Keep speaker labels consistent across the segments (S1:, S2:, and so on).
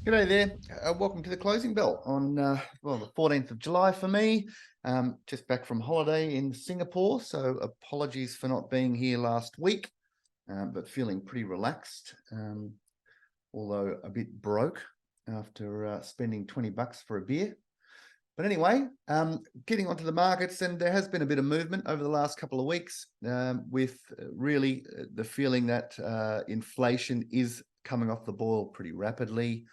S1: G'day there. Welcome to the closing bell on the 14th of July for me. Just back from holiday in Singapore, so apologies for not being here last week, but feeling pretty relaxed, although a bit broke after spending $20 for a beer. But anyway, getting onto the markets, and there has been a bit of movement over the last couple of weeks, with really the feeling that inflation is coming off the boil pretty rapidly,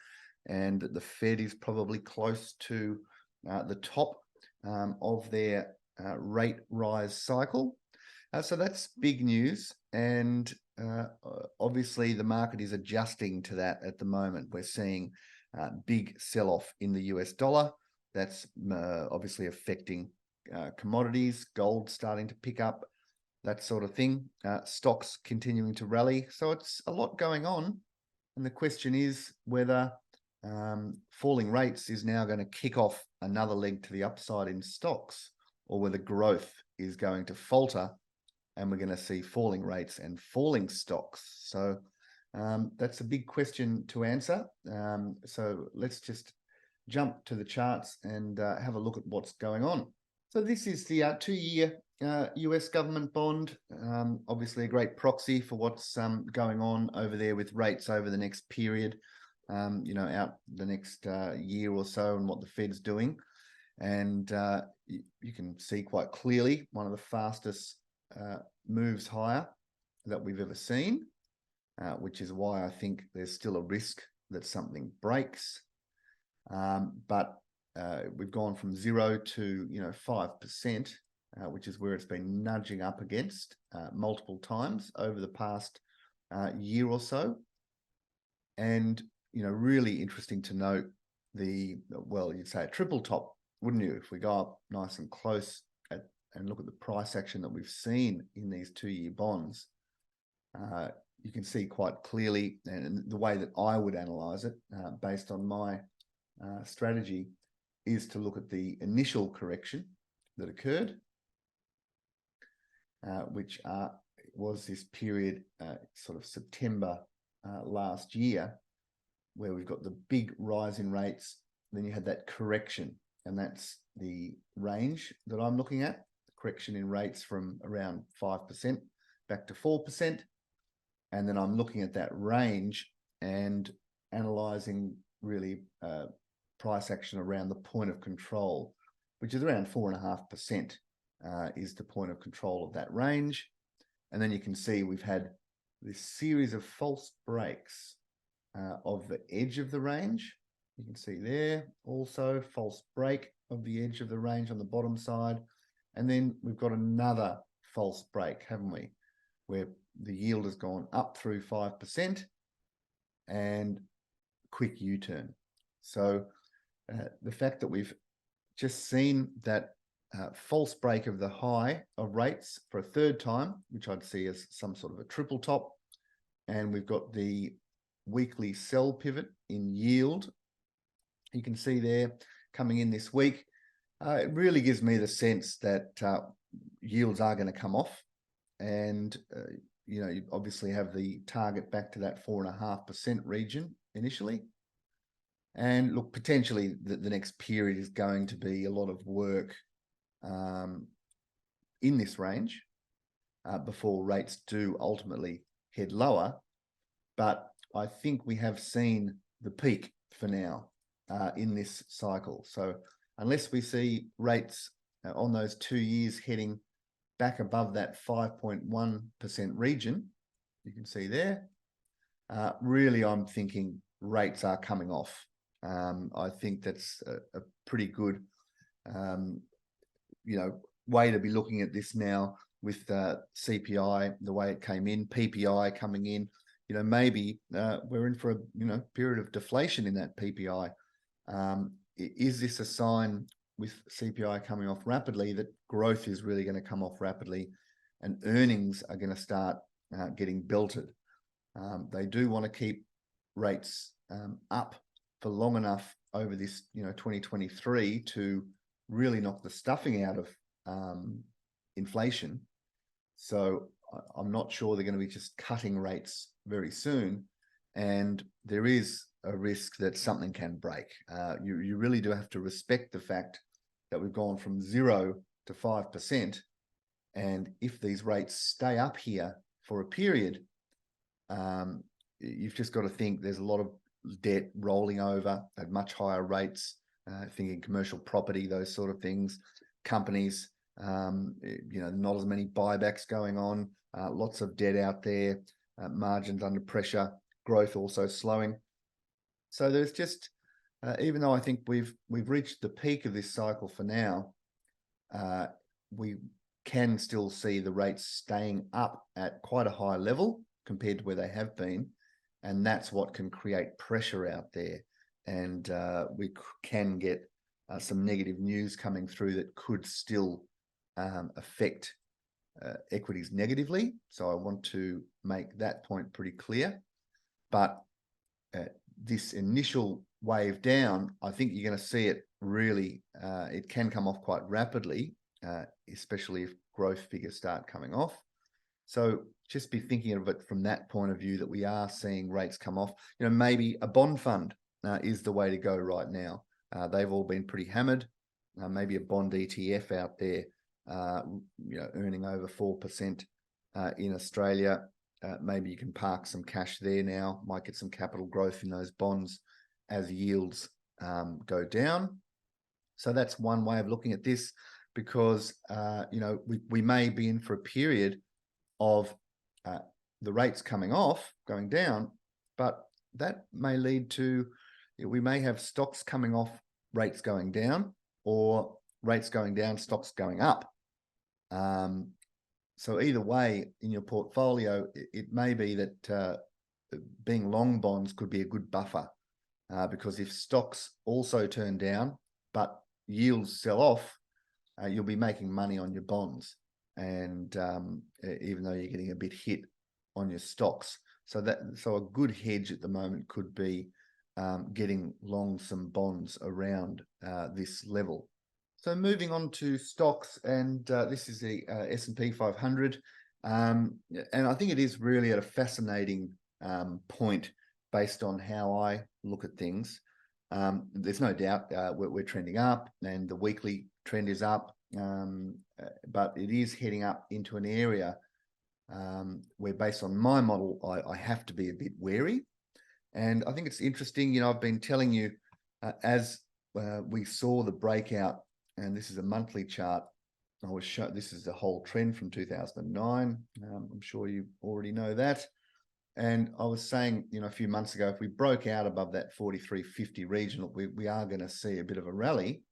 S1: and the Fed is probably close to the top of their rate rise cycle. So that's big news, and obviously the market is adjusting to that at the moment. We're seeing big sell-off in the US dollar. That's obviously affecting commodities, gold starting to pick up, that sort of thing. Stocks continuing to rally. So it's a lot going on. And the question is whether falling rates is now going to kick off another leg to the upside in stocks, or whether growth is going to falter and we're going to see falling rates and falling stocks. So that's a big question to answer. So let's just jump to the charts and have a look at what's going on. So this is the 2-year US government bond, obviously a great proxy for what's going on over there with rates over the next period, out the next year or so, and what the Fed's doing. And you can see quite clearly one of the fastest moves higher that we've ever seen, which is why I think there's still a risk that something breaks. But we've gone from 0 to 5%, which is where it's been nudging up against multiple times over the past year or so. And really interesting to note you'd say a triple top, wouldn't you, if we go up nice and close and look at the price action that we've seen in these 2-year bonds. You can see quite clearly, and the way that I would analyze it based on my strategy is to look at the initial correction that occurred, which was this period, sort of September last year, where we've got the big rise in rates. Then you had that correction, and that's the range that I'm looking at, the correction in rates from around 5% back to 4%. And then I'm looking at that range and analyzing really price action around the point of control, which is around 4.5%, is the point of control of that range. And then you can see we've had this series of false breaks of the edge of the range. You can see there also false break of the edge of the range on the bottom side. And then we've got another false break, haven't we, where the yield has gone up through 5% and quick U-turn. So the fact that we've just seen that false break of the high of rates for a third time, which I'd see as some sort of a triple top, and we've got the weekly sell pivot in yield, you can see there coming in this week. It really gives me the sense that yields are going to come off, and you obviously have the target back to that 4.5% region initially. And look, potentially the next period is going to be a lot of work in this range before rates do ultimately head lower. But I think we have seen the peak for now in this cycle. So unless we see rates on those 2 years heading back above that 5.1% region, you can see there, really I'm thinking rates are coming off. I think that's a pretty good way to be looking at this now, with CPI the way it came in, PPI coming in. Maybe we're in for a period of deflation in that PPI. Is this a sign, with CPI coming off rapidly, that growth is really going to come off rapidly and earnings are going to start getting belted? They do want to keep rates up for long enough over this 2023 to really knock the stuffing out of inflation. So I'm not sure they're going to be just cutting rates very soon. And there is a risk that something can break. You really do have to respect the fact that we've gone from 0 to 5%. And if these rates stay up here for a period, you've just got to think there's a lot of debt rolling over at much higher rates, thinking commercial property, those sort of things, companies, not as many buybacks going on, lots of debt out there, margins under pressure, growth also slowing. So there's just, even though I think we've reached the peak of this cycle for now, we can still see the rates staying up at quite a high level compared to where they have been. And that's what can create pressure out there. And we can get some negative news coming through that could still affect equities negatively. So I want to make that point pretty clear. But this initial wave down, I think you're going to see it really, it can come off quite rapidly, especially if growth figures start coming off. So just be thinking of it from that point of view, that we are seeing rates come off. Maybe a bond fund is the way to go right now. They've all been pretty hammered. Maybe a bond ETF out there, earning over 4% in Australia. Maybe you can park some cash there now, might get some capital growth in those bonds as yields go down. So that's one way of looking at this, because we may be in for a period of the rates coming off, going down, but that may lead to, we may have stocks coming off, rates going down, or rates going down, stocks going up. So either way in your portfolio, it may be that being long bonds could be a good buffer, because if stocks also turn down, but yields sell off, you'll be making money on your bonds. And even though you're getting a bit hit on your stocks. So a good hedge at the moment could be getting long some bonds around this level. So moving on to stocks, and this is the S&P 500. And I think it is really at a fascinating point based on how I look at things. There's no doubt we're trending up, and the weekly trend is up, but it is heading up into an area where, based on my model, I have to be a bit wary. And I think it's interesting, I've been telling you as we saw the breakout, and this is a monthly chart. This is the whole trend from 2009. I'm sure you already know that. And I was saying, a few months ago, if we broke out above that 43.50 region, we are going to see a bit of a rally.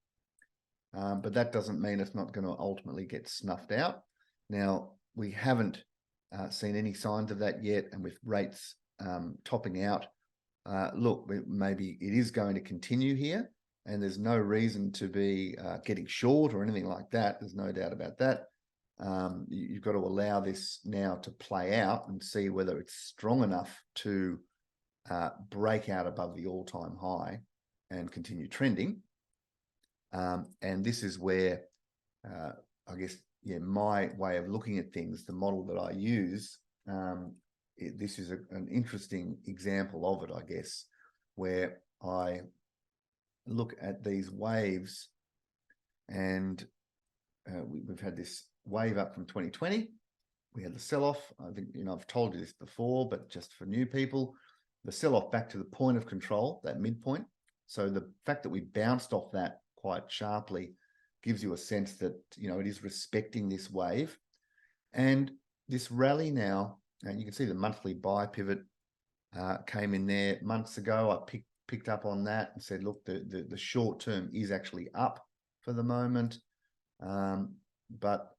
S1: But that doesn't mean it's not going to ultimately get snuffed out. Now, we haven't seen any signs of that yet. And with rates topping out, look, maybe it is going to continue here. And there's no reason to be getting short or anything like that. There's no doubt about that. You've got to allow this now to play out and see whether it's strong enough to break out above the all-time high and continue trending. And this is where, I guess, my way of looking at things, the model that I use, this is an interesting example of it, I guess, where I look at these waves, and we've had this wave up from 2020. We had the sell-off. I think, I've told you this before, but just for new people, the sell-off back to the point of control, that midpoint. So the fact that we bounced off that quite sharply gives you a sense that, it is respecting this wave. And this rally now, and you can see the monthly buy pivot came in there months ago. I picked up on that and said, look, the short term is actually up for the moment. But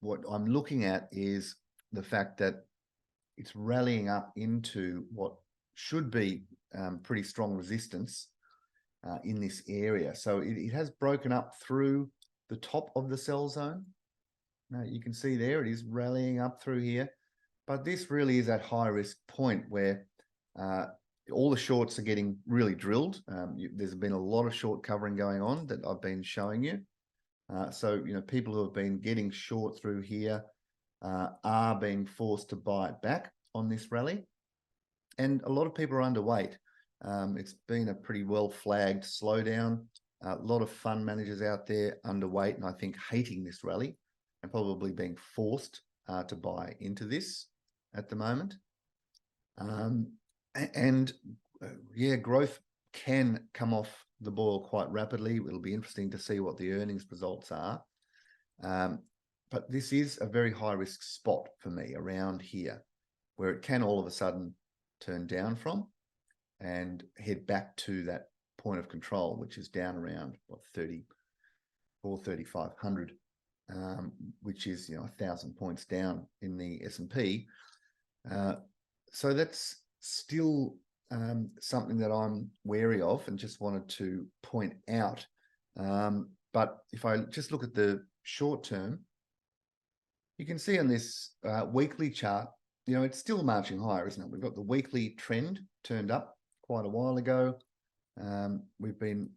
S1: what I'm looking at is the fact that it's rallying up into what should be pretty strong resistance in this area. So it has broken up through the top of the sell zone. Now you can see there, it is rallying up through here. But this really is that high risk point where all the shorts are getting really drilled. There's been a lot of short covering going on that I've been showing you. So, people who have been getting short through here are being forced to buy it back on this rally. and a lot of people are underweight. It's been a pretty well flagged slowdown. A lot of fund managers out there underweight, and I think hating this rally and probably being forced to buy into this at the moment. And yeah, growth can come off the boil quite rapidly. It'll be interesting to see what the earnings results are. But this is a very high risk spot for me around here, where it can all of a sudden turn down from and head back to that point of control, which is down around what, 3,500, which is 1,000 points down in the S&P. So that's still something that I'm wary of and just wanted to point out. But if I just look at the short term, you can see on this weekly chart, it's still marching higher, isn't it? We've got the weekly trend turned up quite a while ago. We've been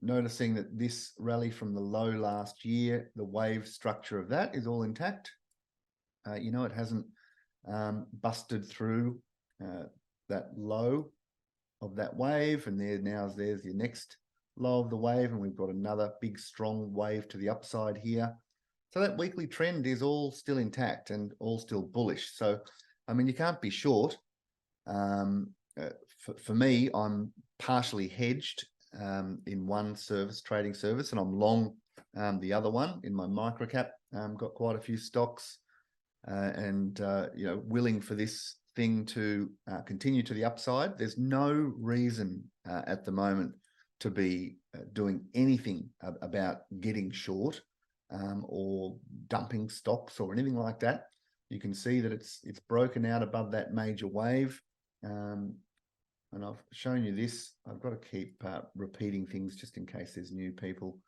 S1: noticing that this rally from the low last year, the wave structure of that is all intact. It hasn't busted through that low of that wave, and there's your next low of the wave, and we've got another big strong wave to the upside here. So that weekly trend is all still intact and all still bullish. So, I mean, you can't be short. For me, I'm partially hedged in one trading service, and I'm long the other one in my microcap. Got quite a few stocks, and willing for this thing to continue to the upside. There's no reason at the moment to be doing anything about getting short or dumping stocks or anything like that. You can see that it's broken out above that major wave. And I've shown you this. I've got to keep repeating things just in case there's new people.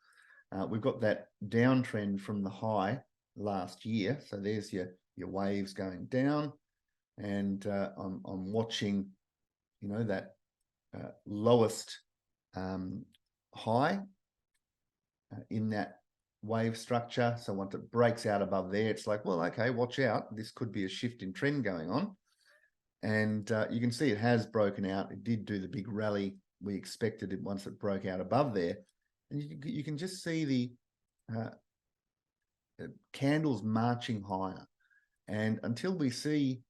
S1: We've got that downtrend from the high last year. So there's your waves going down, and I'm watching, that lowest high in that wave structure. So once it breaks out above there, it's like, well, okay, watch out. This could be a shift in trend going on. And you can see it has broken out. It did do the big rally we expected it once it broke out above there. And you can just see the candles marching higher. And until we see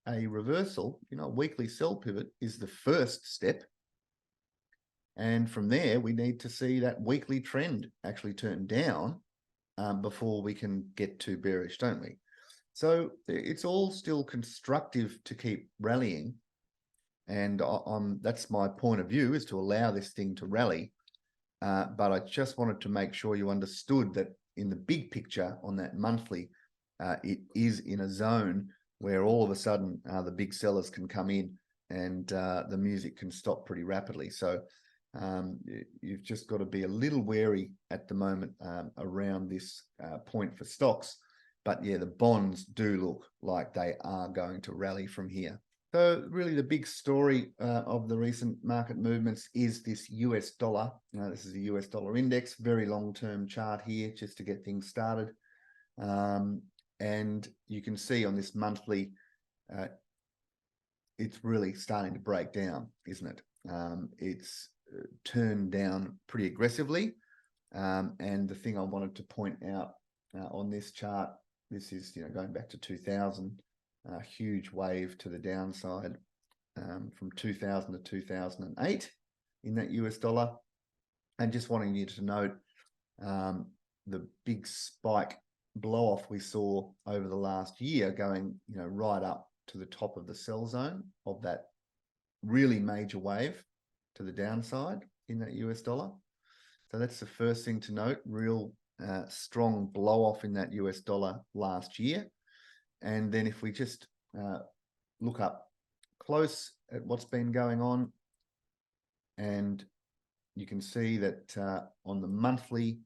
S1: a reversal, a weekly sell pivot is the first step. And from there, we need to see that weekly trend actually turn down before we can get too bearish, don't we? So it's all still constructive to keep rallying. And that's my point of view, is to allow this thing to rally. But I just wanted to make sure you understood that in the big picture on that monthly, it is in a zone where all of a sudden the big sellers can come in and the music can stop pretty rapidly. So you've just got to be a little wary at the moment around this point for stocks. But yeah, the bonds do look like they are going to rally from here. So really the big story of the recent market movements is this US dollar. This is a US dollar index, very long-term chart here just to get things started. And you can see on this monthly, it's really starting to break down, isn't it? It's turned down pretty aggressively. And the thing I wanted to point out on this chart, this is going back to 2000, a huge wave to the downside from 2000 to 2008 in that US dollar. And just wanting you to note the big spike blow off we saw over the last year, going right up to the top of the sell zone of that really major wave to the downside in that US dollar. So that's the first thing to note, real strong blow off in that US dollar last year. And then if we just look up close at what's been going on, and you can see that on the monthly,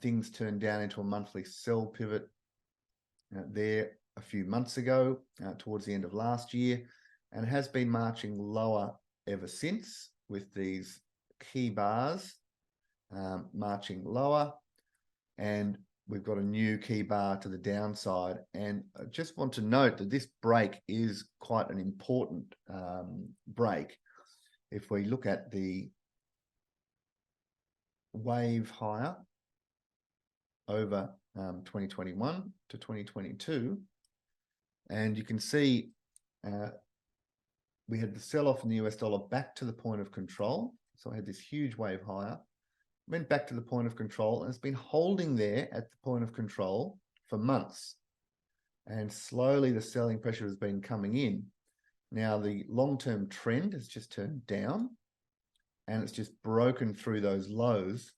S1: things turned down into a monthly sell pivot there a few months ago, towards the end of last year, and it has been marching lower ever since, with these key bars marching lower. And we've got a new key bar to the downside. And I just want to note that this break is quite an important break. If we look at the wave higher over 2021 to 2022, and you can see we had the sell-off in the US dollar back to the point of control. So I had this huge wave higher, went back to the point of control, and it's been holding there at the point of control for months. And slowly the selling pressure has been coming in. Now the long-term trend has just turned down, and it's just broken through those lows,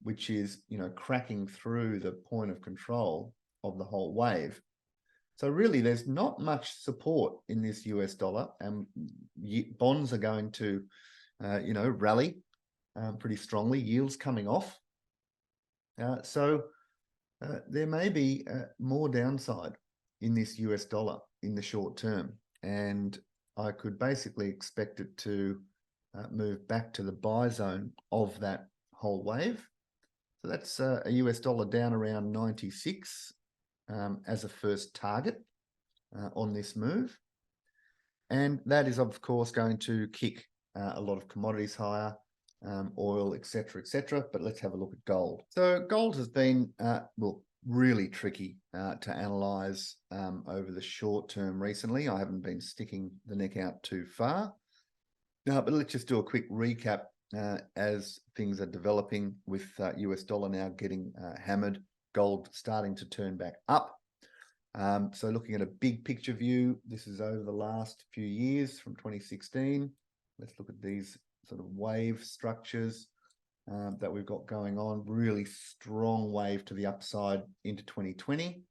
S1: which is, cracking through the point of control of the whole wave. So really, there's not much support in this US dollar, and bonds are going to, rally pretty strongly. Yields coming off. So there may be more downside in this US dollar in the short term, and I could basically expect it to move back to the buy zone of that whole wave. So that's a US dollar down around 96 as a first target on this move. And that is, of course, going to kick a lot of commodities higher, oil, etc., etc. But let's have a look at gold. So gold has been, really tricky to analyze over the short term recently. I haven't been sticking the neck out too far. But let's just do a quick recap as things are developing with US dollar now getting hammered, gold starting to turn back up. So looking at a big picture view, this is over the last few years from 2016. Let's look at these sort of wave structures that we've got going on. Really strong wave to the upside into 2020.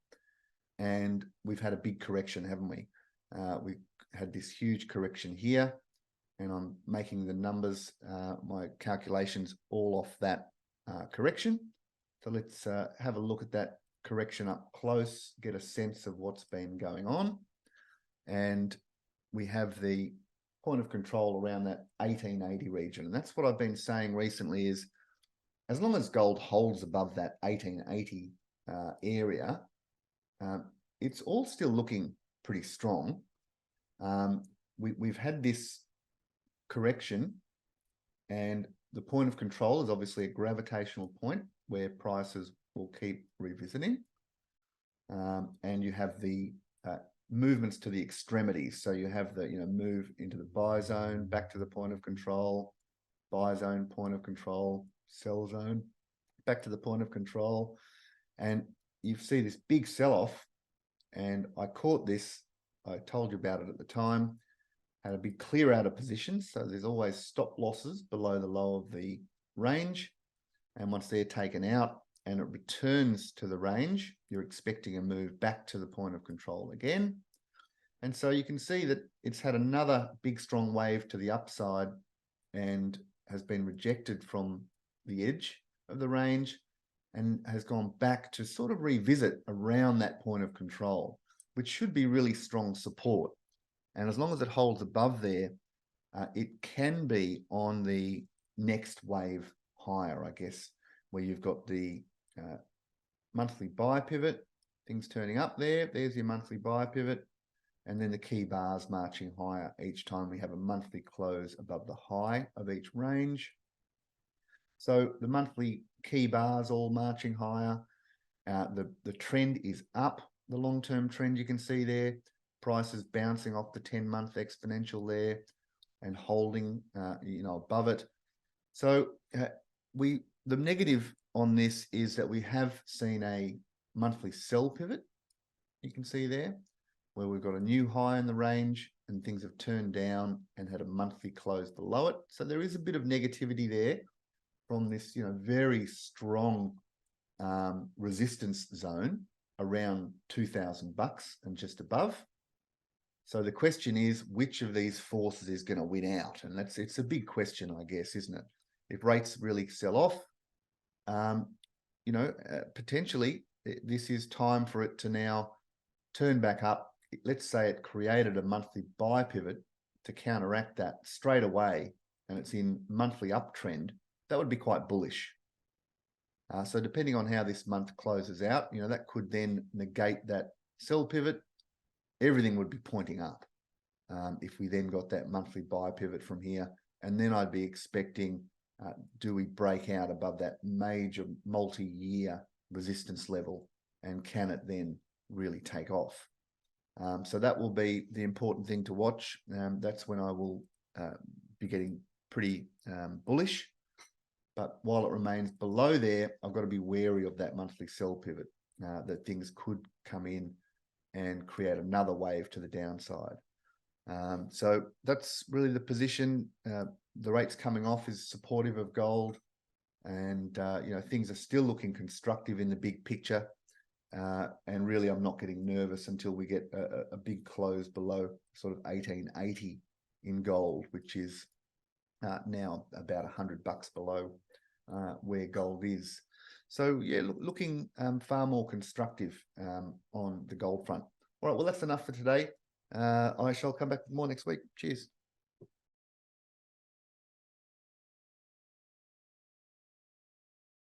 S1: And we've had a big correction, haven't we? We had this huge correction here, and I'm making the numbers, my calculations all off that correction. So let's have a look at that correction up close, get a sense of what's been going on. And we have the point of control around that 1880 region. And that's what I've been saying recently is, as long as gold holds above that 1880 area, it's all still looking pretty strong. We've had this correction, and the point of control is obviously a gravitational point where prices will keep revisiting. And you have the movements to the extremities. So you have the, move into the buy zone, back to the point of control, buy zone, point of control, sell zone, back to the point of control. And you see this big sell-off, and I caught this, I told you about it at the time, had a big clear out of positions. So there's always stop losses below the low of the range. And once they're taken out and it returns to the range, you're expecting a move back to the point of control again. And so you can see that it's had another big strong wave to the upside and has been rejected from the edge of the range and has gone back to sort of revisit around that point of control, which should be really strong support. And as long as it holds above there, it can be on the next wave higher, I guess, where you've got the monthly buy pivot, things turning up there. There's your monthly buy pivot. And then the key bars marching higher each time we have a monthly close above the high of each range. So the monthly key bars all marching higher. The trend is up, the long-term trend you can see there. Prices bouncing off the 10-month exponential there and holding, above it. So the negative on this is that we have seen a monthly sell pivot. You can see there, where we've got a new high in the range and things have turned down and had a monthly close below it. So there is a bit of negativity there from this, very strong resistance zone around $2,000 and just above. So the question is, which of these forces is going to win out? And it's a big question, I guess, isn't it? If rates really sell off, potentially this is time for it to now turn back up. Let's say it created a monthly buy pivot to counteract that straight away, and it's in monthly uptrend. That would be quite bullish. So depending on how this month closes out, that could then negate that sell pivot. Everything would be pointing up if we then got that monthly buy pivot from here. And then I'd be expecting, do we break out above that major multi-year resistance level, and can it then really take off? So that will be the important thing to watch. That's when I will be getting pretty bullish. But while it remains below there, I've got to be wary of that monthly sell pivot, that things could come in and create another wave to the downside. So that's really the position. The rates coming off is supportive of gold, and things are still looking constructive in the big picture. And really, I'm not getting nervous until we get a big close below sort of 1880 in gold, which is now about $100 below where gold is. So yeah, looking far more constructive on the gold front. All right, well, that's enough for today. I shall come back with more next week. Cheers.